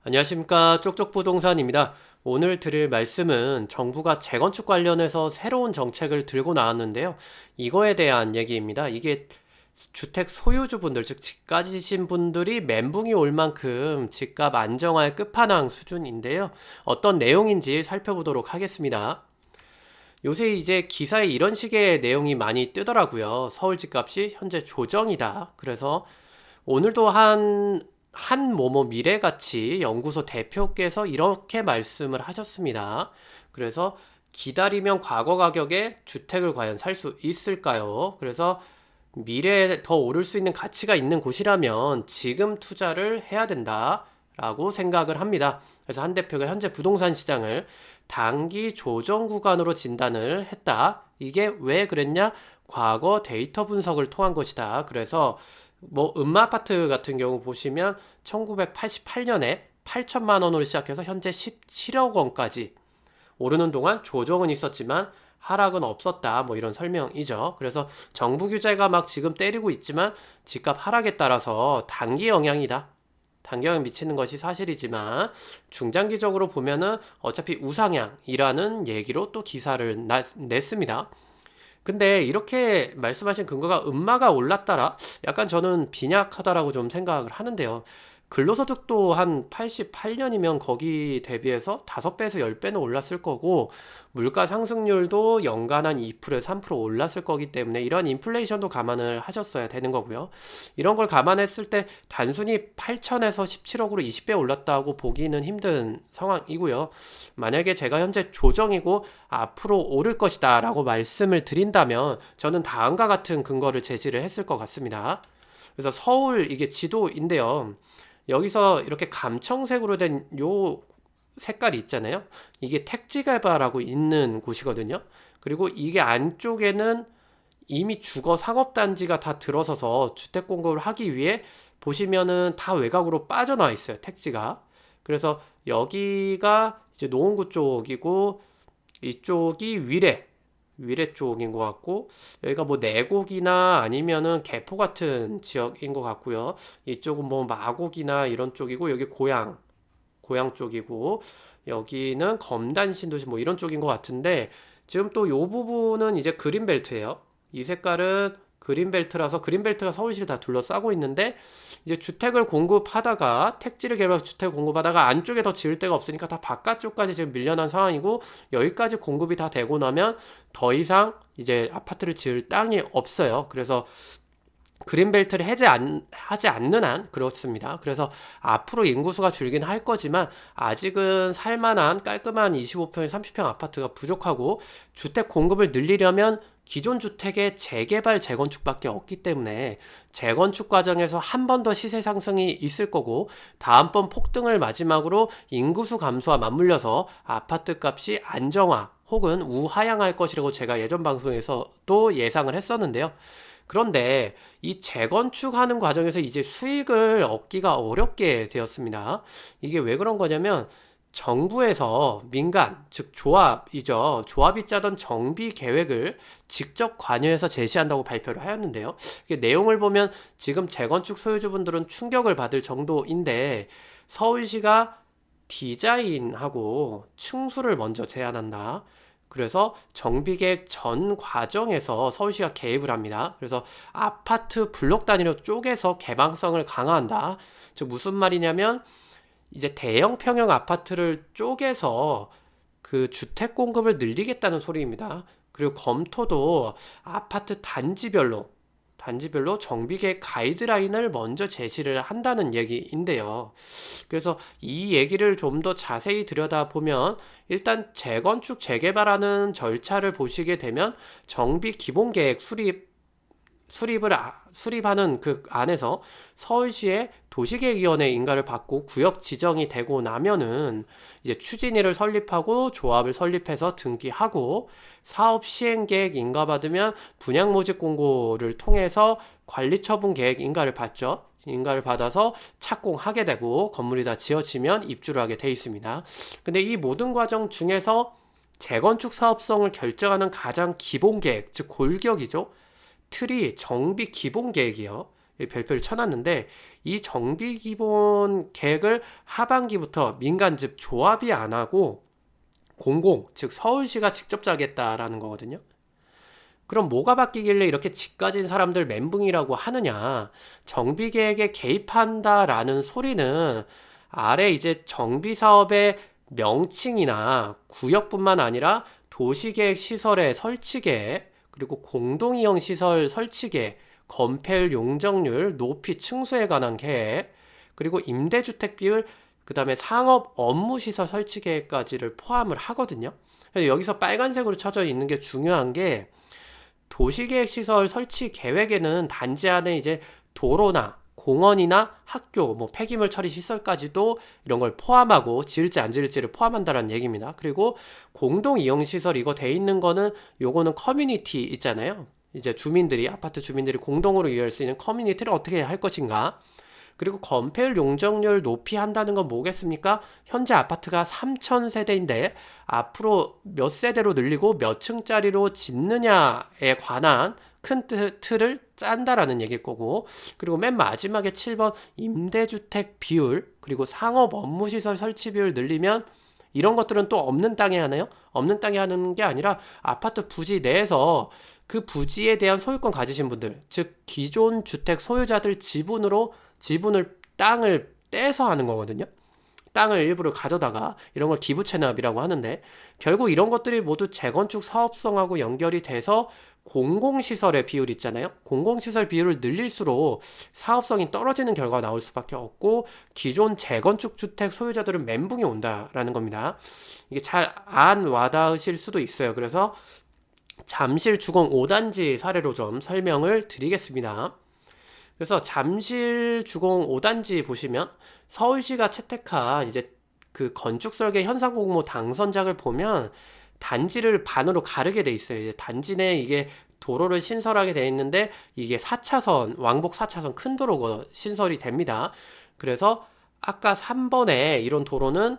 안녕하십니까. 쪽쪽부동산입니다. 오늘 드릴 말씀은 정부가 재건축 관련해서 새로운 정책을 들고 나왔는데요. 이거에 대한 얘기입니다. 이게 주택 소유주분들, 즉 집 가지신 분들이 멘붕이 올 만큼 집값 안정화의 끝판왕 수준인데요. 어떤 내용인지 살펴보도록 하겠습니다. 요새 이제 기사에 이런 식의 내용이 많이 뜨더라고요. 서울 집값이 현재 조정이다. 그래서 오늘도 한 뭐뭐 미래가치 연구소 대표께서 이렇게 말씀을 하셨습니다. 그래서 기다리면 과거 가격에 주택을 과연 살 수 있을까요? 그래서 미래에 더 오를 수 있는 가치가 있는 곳이라면 지금 투자를 해야 된다라고 생각을 합니다. 그래서 한 대표가 현재 부동산 시장을 단기 조정 구간으로 진단을 했다. 이게 왜 그랬냐? 과거 데이터 분석을 통한 것이다. 그래서 뭐 음마아파트 같은 경우 보시면 1988년에 8천만 원으로 시작해서 현재 17억 원까지 오르는 동안 조정은 있었지만 하락은 없었다. 뭐 이런 설명이죠. 그래서 정부 규제가 막 지금 때리고 있지만 집값 하락에 따라서 단기 영향이다. 단기 영향 미치는 것이 사실이지만 중장기적으로 보면은 어차피 우상향이라는 얘기로 또 기사를 냈습니다. 근데 이렇게 말씀하신 근거가 음마가 올랐다라 약간 저는 빈약하다라고 좀 생각을 하는데요. 근로소득도 한 88년이면 거기 대비해서 5배에서 10배는 올랐을 거고, 물가 상승률도 연간 한 2%에서 3% 올랐을 거기 때문에 이런 인플레이션도 감안을 하셨어야 되는 거고요. 이런 걸 감안했을 때 단순히 8천에서 17억으로 20배 올랐다고 보기는 힘든 상황이고요. 만약에 제가 현재 조정이고 앞으로 오를 것이다 라고 말씀을 드린다면 저는 다음과 같은 근거를 제시를 했을 것 같습니다. 그래서 서울 이게 지도인데요. 여기서 이렇게 감청색으로 된 요 색깔이 있잖아요. 이게 택지개발하고 있는 곳이거든요. 그리고 이게 안쪽에는 이미 주거 상업단지가 다 들어서서 주택 공급을 하기 위해 보시면은 다 외곽으로 빠져나와 있어요. 택지가. 그래서 여기가 이제 노원구 쪽이고 이쪽이 위례 쪽인 것 같고 여기가 뭐 내곡이나 아니면은 개포 같은 지역인 것 같고요. 이쪽은 뭐 마곡이나 이런 쪽이고 여기 고양 쪽이고 여기는 검단 신도시 뭐 이런 쪽인 것 같은데 지금 또 요 부분은 이제 그린벨트예요. 이 색깔은 그린벨트라서 그린벨트가 서울시를 다 둘러싸고 있는데 이제 주택을 공급하다가 택지를 개발해서 주택을 공급하다가 안쪽에 더 지을 데가 없으니까 다 바깥쪽까지 지금 밀려난 상황이고 여기까지 공급이 다 되고 나면 더 이상 이제 아파트를 지을 땅이 없어요. 그래서 그린벨트를 하지 않는 한 그렇습니다. 그래서 앞으로 인구수가 줄긴 할 거지만 아직은 살만한 깔끔한 25평, 30평 아파트가 부족하고 주택 공급을 늘리려면 기존 주택의 재개발, 재건축밖에 없기 때문에 재건축 과정에서 한 번 더 시세 상승이 있을 거고 다음번 폭등을 마지막으로 인구수 감소와 맞물려서 아파트 값이 안정화 혹은 우하향할 것이라고 제가 예전 방송에서도 예상을 했었는데요. 그런데 이 재건축하는 과정에서 이제 수익을 얻기가 어렵게 되었습니다. 이게 왜 그런 거냐면 정부에서 민간, 즉 조합이죠. 조합이 짜던 정비 계획을 직접 관여해서 제시한다고 발표를 하였는데요. 이게 내용을 보면 지금 재건축 소유주분들은 충격을 받을 정도인데 서울시가 디자인하고 층수를 먼저 제안한다. 그래서 정비계획 전 과정에서 서울시가 개입을 합니다. 그래서 아파트 블록 단위로 쪼개서 개방성을 강화한다. 즉 무슨 말이냐면 이제 대형 평형 아파트를 쪼개서 그 주택 공급을 늘리겠다는 소리입니다. 그리고 검토도 아파트 단지별로 정비계획 가이드라인을 먼저 제시를 한다는 얘기인데요. 그래서 이 얘기를 좀 더 자세히 들여다보면 일단 재건축 재개발하는 절차를 보시게 되면 정비 기본계획 수립하는 그 안에서 서울시의 도시계획위원회 인가를 받고 구역 지정이 되고 나면은 이제 추진위를 설립하고 조합을 설립해서 등기하고 사업 시행 계획 인가받으면 분양 모집 공고를 통해서 관리처분 계획 인가를 받죠. 인가를 받아서 착공하게 되고 건물이 다 지어지면 입주를 하게 돼 있습니다. 근데 이 모든 과정 중에서 재건축 사업성을 결정하는 가장 기본 계획, 즉 골격이죠. 틀이 정비 기본 계획이요. 이 별표를 쳐놨는데 이 정비 기본 계획을 하반기부터 민간 즉 조합이 안 하고 공공 즉 서울시가 직접 짜겠다라는 거거든요. 그럼 뭐가 바뀌길래 이렇게 집 가진 사람들 멘붕이라고 하느냐? 정비 계획에 개입한다라는 소리는 아래 이제 정비 사업의 명칭이나 구역뿐만 아니라 도시계획 시설의 설치 계획, 그리고 공동이용 시설 설치 계획, 건폐율 용적률, 높이 층수에 관한 계획, 그리고 임대주택 비율, 그다음에 상업 업무 시설 설치 계획까지를 포함을 하거든요. 그래서 여기서 빨간색으로 쳐져 있는 게 중요한 게 도시계획시설 설치 계획에는 단지 안에 이제 도로나 공원이나 학교, 뭐 폐기물 처리 시설까지도 이런 걸 포함하고 지을지 안 지을지를 포함한다는 얘기입니다. 그리고 공동 이용 시설 이거 돼 있는 거는 요거는 커뮤니티 있잖아요. 이제 주민들이 아파트 주민들이 공동으로 이용할 수 있는 커뮤니티를 어떻게 할 것인가? 그리고 건폐율 용적률 높이 한다는 건 뭐겠습니까? 현재 아파트가 3,000세대인데 앞으로 몇 세대로 늘리고 몇 층짜리로 짓느냐에 관한 큰 틀을 짠다라는 얘기일 거고, 그리고 맨 마지막에 7번 임대주택 비율 그리고 상업 업무시설 설치 비율 늘리면 이런 것들은 또 없는 땅에 하나요? 없는 땅에 하는 게 아니라 아파트 부지 내에서 그 부지에 대한 소유권 가지신 분들, 즉 기존 주택 소유자들 지분을 땅을 떼서 하는 거거든요. 땅을 일부러 가져다가 이런 걸 기부 체납이라고 하는데 결국 이런 것들이 모두 재건축 사업성하고 연결이 돼서 공공시설의 비율 있잖아요. 공공시설 비율을 늘릴수록 사업성이 떨어지는 결과가 나올 수밖에 없고 기존 재건축 주택 소유자들은 멘붕이 온다라는 겁니다. 이게 잘 안 와닿으실 수도 있어요. 그래서 잠실 주공 5단지 사례로 좀 설명을 드리겠습니다. 그래서 잠실 주공 5단지 보시면 서울시가 채택한 이제 그 건축설계 현상공모 당선작을 보면 단지를 반으로 가르게 돼 있어요. 이제 단지 내 이게 도로를 신설하게 돼 있는데 이게 4차선, 왕복 4차선 큰 도로가 신설이 됩니다. 그래서 아까 3번에 이런 도로는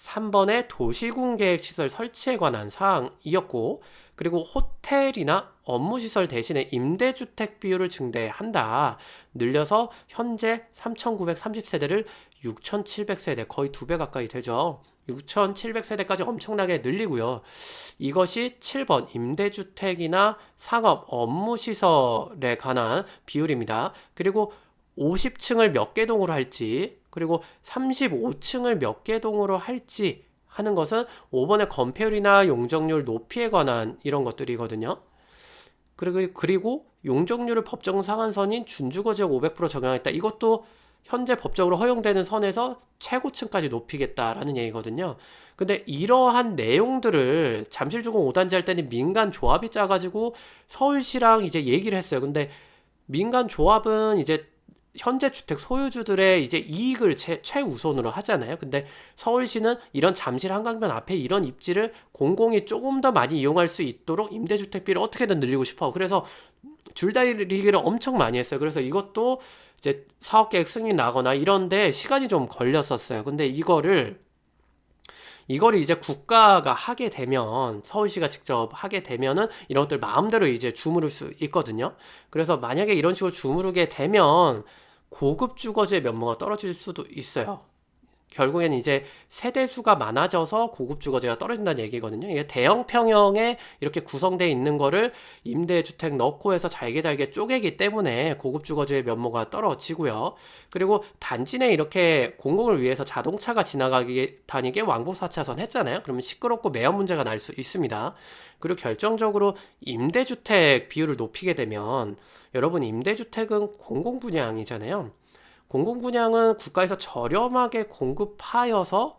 3번의 도시군 계획 시설 설치에 관한 사항이었고, 그리고 호텔이나 업무시설 대신에 임대주택 비율을 증대한다. 늘려서 현재 3,930세대를 6,700세대, 거의 2배 가까이 되죠. 6,700세대까지 엄청나게 늘리고요. 이것이 7번 임대주택이나 상업 업무시설에 관한 비율입니다. 그리고 50층을 몇 개 동으로 할지, 그리고 35층을 몇 개 동으로 할지 하는 것은 5번의 건폐율이나 용적률 높이에 관한 이런 것들이거든요. 그리고 용적률을 법정 상한선인 준주거지역 500% 적용하겠다. 이것도 현재 법적으로 허용되는 선에서 최고층까지 높이겠다라는 얘기거든요. 근데 이러한 내용들을 잠실주공 5단지 할 때는 민간 조합이 짜가지고 서울시랑 이제 얘기를 했어요. 근데 민간 조합은 이제 현재 주택 소유주들의 이제 이익을 최우선으로 하잖아요. 근데 서울시는 이런 잠실 한강변 앞에 이런 입지를 공공이 조금 더 많이 이용할 수 있도록 임대주택비를 어떻게든 늘리고 싶어. 그래서 줄다리기를 엄청 많이 했어요. 그래서 이것도 이제 사업계획 승인 나거나 이런데 시간이 좀 걸렸었어요. 근데 이거를 이제 국가가 하게 되면 서울시가 직접 하게 되면은 이런 것들 마음대로 이제 주무를 수 있거든요. 그래서 만약에 이런 식으로 주무르게 되면 고급 주거지의 면모가 떨어질 수도 있어요. 결국엔 이제 세대 수가 많아져서 고급 주거지가 떨어진다는 얘기거든요. 이게 대형 평형에 이렇게 구성되어 있는 거를 임대주택 넣고 해서 잘게 쪼개기 때문에 고급 주거지의 면모가 떨어지고요. 그리고 단지 내 이렇게 공공을 위해서 자동차가 다니게 왕복 4차선 했잖아요. 그러면 시끄럽고 매연 문제가 날 수 있습니다. 그리고 결정적으로 임대주택 비율을 높이게 되면 여러분 임대주택은 공공분양이잖아요. 공공분양은 국가에서 저렴하게 공급하여서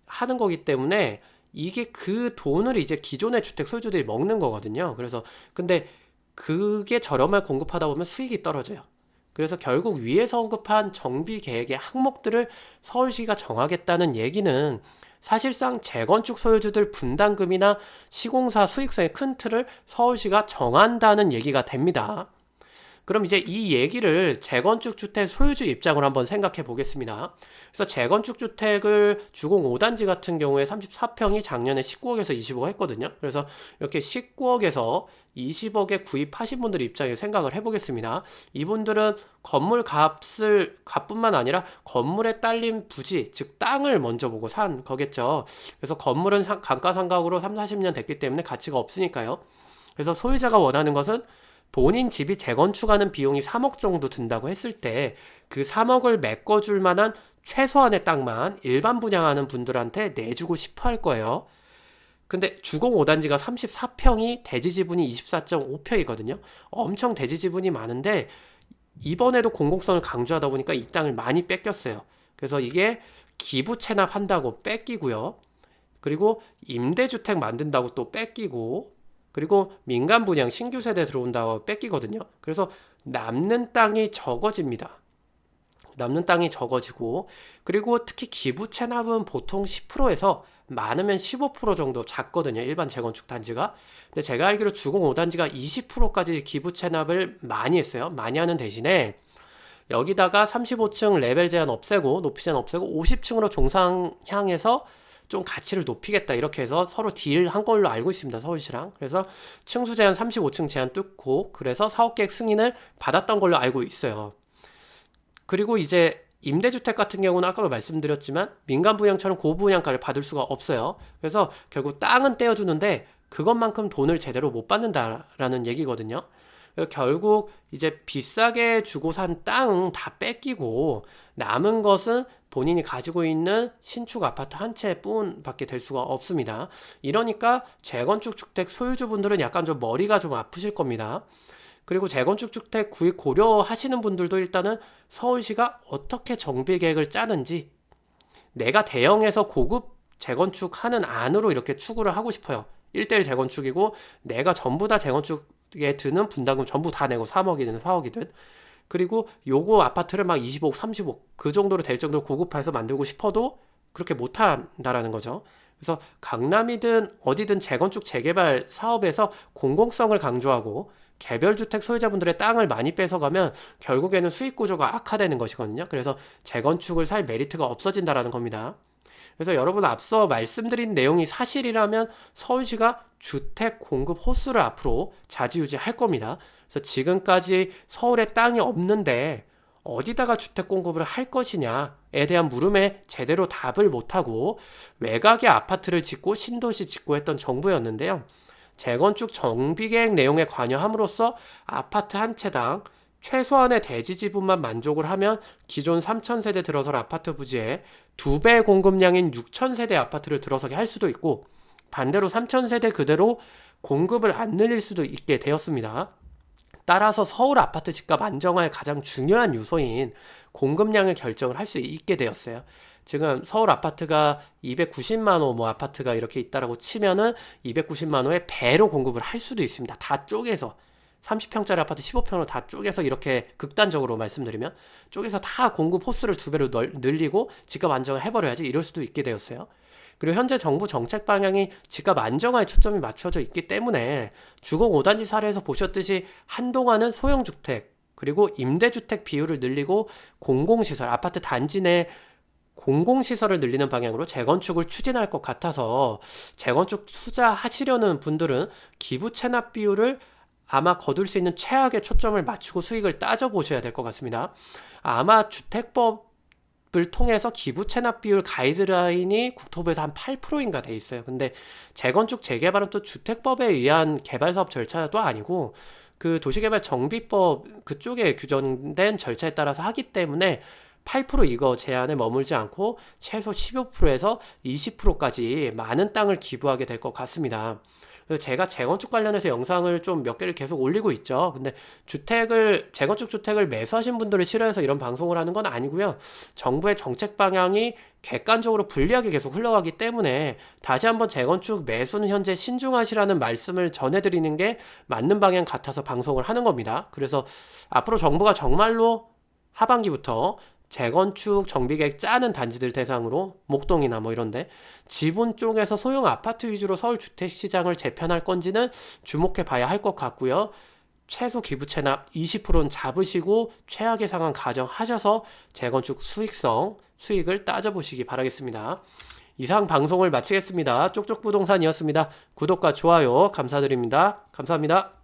하는 거기 때문에 이게 그 돈을 이제 기존의 주택 소유주들이 먹는 거거든요. 그래서 근데 그게 저렴하게 공급하다 보면 수익이 떨어져요. 그래서 결국 위에서 언급한 정비 계획의 항목들을 서울시가 정하겠다는 얘기는 사실상 재건축 소유주들 분담금이나 시공사 수익성의 큰 틀을 서울시가 정한다는 얘기가 됩니다. 그럼 이제 이 얘기를 재건축 주택 소유주 입장으로 한번 생각해 보겠습니다. 그래서 재건축 주택을 주공 5단지 같은 경우에 34평이 작년에 19억에서 20억 했거든요. 그래서 이렇게 19억에서 20억에 구입하신 분들 입장에서 생각을 해보겠습니다. 이분들은 건물 값뿐만 아니라 건물에 딸린 부지, 즉 땅을 먼저 보고 산 거겠죠. 그래서 건물은 감가상각으로 3, 40년 됐기 때문에 가치가 없으니까요. 그래서 소유자가 원하는 것은 본인 집이 재건축하는 비용이 3억 정도 든다고 했을 때 그 3억을 메꿔줄 만한 최소한의 땅만 일반 분양하는 분들한테 내주고 싶어 할 거예요. 근데 주공 5단지가 34평이 대지 지분이 24.5평이거든요. 엄청 대지 지분이 많은데 이번에도 공공성을 강조하다 보니까 이 땅을 많이 뺏겼어요. 그래서 이게 기부 체납한다고 뺏기고요. 그리고 임대주택 만든다고 또 뺏기고, 그리고 민간 분양 신규 세대 들어온다고 뺏기거든요. 그래서 남는 땅이 적어집니다. 남는 땅이 적어지고, 그리고 특히 기부 체납은 보통 10%에서 많으면 15% 정도 작거든요. 일반 재건축 단지가. 근데 제가 알기로 주공 5단지가 20%까지 기부 체납을 많이 했어요. 많이 하는 대신에 여기다가 35층 레벨 제한 없애고 높이 제한 없애고 50층으로 종상향해서 좀 가치를 높이겠다 이렇게 해서 서로 딜한 걸로 알고 있습니다. 서울시랑. 그래서 층수 제한 35층 제한 뚫고 그래서 사업 계획 승인을 받았던 걸로 알고 있어요. 그리고 이제 임대주택 같은 경우는 아까도 말씀드렸지만 민간 분양처럼 고분양가를 받을 수가 없어요. 그래서 결국 땅은 떼어주는데 그것만큼 돈을 제대로 못 받는다라는 얘기거든요. 결국 이제 비싸게 주고 산 땅 다 뺏기고 남은 것은 본인이 가지고 있는 신축 아파트 한 채뿐밖에 될 수가 없습니다. 이러니까 재건축 주택 소유주분들은 약간 좀 머리가 좀 아프실 겁니다. 그리고 재건축 주택 구입 고려하시는 분들도 일단은 서울시가 어떻게 정비 계획을 짜는지 내가 대형에서 고급 재건축하는 안으로 이렇게 추구를 하고 싶어요. 1대1 재건축이고 내가 전부 다 재건축에 드는 분담금 전부 다 내고 3억이든 4억이든 그리고 요거 아파트를 막 20억, 30억 그 정도로 될 정도로 고급화해서 만들고 싶어도 그렇게 못한다라는 거죠. 그래서 강남이든 어디든 재건축 재개발 사업에서 공공성을 강조하고 개별주택 소유자분들의 땅을 많이 뺏어가면 결국에는 수익 구조가 악화되는 것이거든요. 그래서 재건축을 살 메리트가 없어진다라는 겁니다. 그래서 여러분 앞서 말씀드린 내용이 사실이라면 서울시가 주택 공급 호수를 앞으로 좌지우지할 겁니다. 그래서 지금까지 서울에 땅이 없는데 어디다가 주택 공급을 할 것이냐에 대한 물음에 제대로 답을 못하고 외곽에 아파트를 짓고 신도시 짓고 했던 정부였는데요. 재건축 정비계획 내용에 관여함으로써 아파트 한 채당 최소한의 대지 지분만 만족을 하면 기존 3,000세대 들어설 아파트 부지에 2배 공급량인 6,000세대 아파트를 들어서게 할 수도 있고 반대로 3,000세대 그대로 공급을 안 늘릴 수도 있게 되었습니다. 따라서 서울 아파트 집값 안정화의 가장 중요한 요소인 공급량을 결정을 할 수 있게 되었어요. 지금 서울 아파트가 290만 호 뭐 아파트가 이렇게 있다라고 치면은 290만 호의 배로 공급을 할 수도 있습니다. 다 쪼개서 30평짜리 아파트 15평으로 다 쪼개서 이렇게 극단적으로 말씀드리면 쪼개서 다 공급 호수를 2배로 늘리고 집값 안정을 해버려야지 이럴 수도 있게 되었어요. 그리고 현재 정부 정책 방향이 집값 안정화에 초점이 맞춰져 있기 때문에 주공 5단지 사례에서 보셨듯이 한동안은 소형주택 그리고 임대주택 비율을 늘리고 공공시설, 아파트 단지 내 공공시설을 늘리는 방향으로 재건축을 추진할 것 같아서 재건축 투자하시려는 분들은 기부 체납 비율을 아마 거둘 수 있는 최악의 초점을 맞추고 수익을 따져보셔야 될 것 같습니다. 아마 주택법을 통해서 기부 체납 비율 가이드라인이 국토부에서 한 8%인가 돼 있어요. 근데 재건축 재개발은 또 주택법에 의한 개발 사업 절차도 아니고 그 도시개발 정비법 그쪽에 규정된 절차에 따라서 하기 때문에 8% 이거 제한에 머물지 않고 최소 15%에서 20%까지 많은 땅을 기부하게 될 것 같습니다. 그래서 제가 재건축 관련해서 영상을 좀 몇 개를 계속 올리고 있죠. 근데 재건축 주택을 매수하신 분들을 싫어해서 이런 방송을 하는 건 아니고요. 정부의 정책 방향이 객관적으로 불리하게 계속 흘러가기 때문에 다시 한번 재건축 매수는 현재 신중하시라는 말씀을 전해드리는 게 맞는 방향 같아서 방송을 하는 겁니다. 그래서 앞으로 정부가 정말로 하반기부터 재건축 정비계획 짜는 단지들 대상으로 목동이나 뭐 이런데 지분 쪽에서 소형 아파트 위주로 서울 주택시장을 재편할 건지는 주목해 봐야 할 것 같고요. 최소 기부 체납 20%는 잡으시고 최악의 상황 가정하셔서 재건축 수익을 따져보시기 바라겠습니다. 이상 방송을 마치겠습니다. 쪽쪽부동산이었습니다. 구독과 좋아요 감사드립니다. 감사합니다.